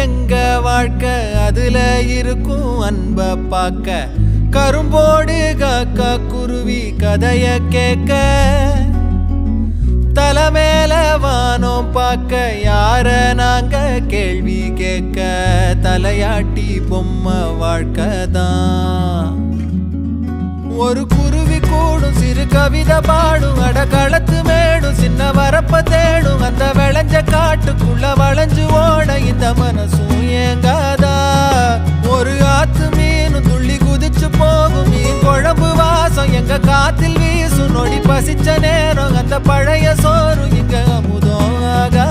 எங்க வாழ்க்கை அதுல இருக்கும் அன்ப பாக்க கரும்போடு காக்கா குருவி கதைய கேட்க தலைமேல வானோம் பார்க்க யார நாங்க கேள்வி கேட்க தலையாட்டி பொம்மை வாழ்க்கைதான் ஒரு குருவி கூடும் சிறு கவிதை பாடும் அடகளத்து மேடும் சின்ன வரப்ப தேடும் அந்த விளைஞ்ச காட்டுக்குள்ள வளைஞ்சு ஓட இந்த மனசும் ஏங்காதா ஒரு ஆத்து மீனும் துள்ளி குதிச்சு போகும் மீன் குழம்பு வாசம் எங்க காத்தில் வீசும் நொடி பசிச்ச நேரம் அந்த பழைய சோறு இங்க அமுதம் ஆகாதா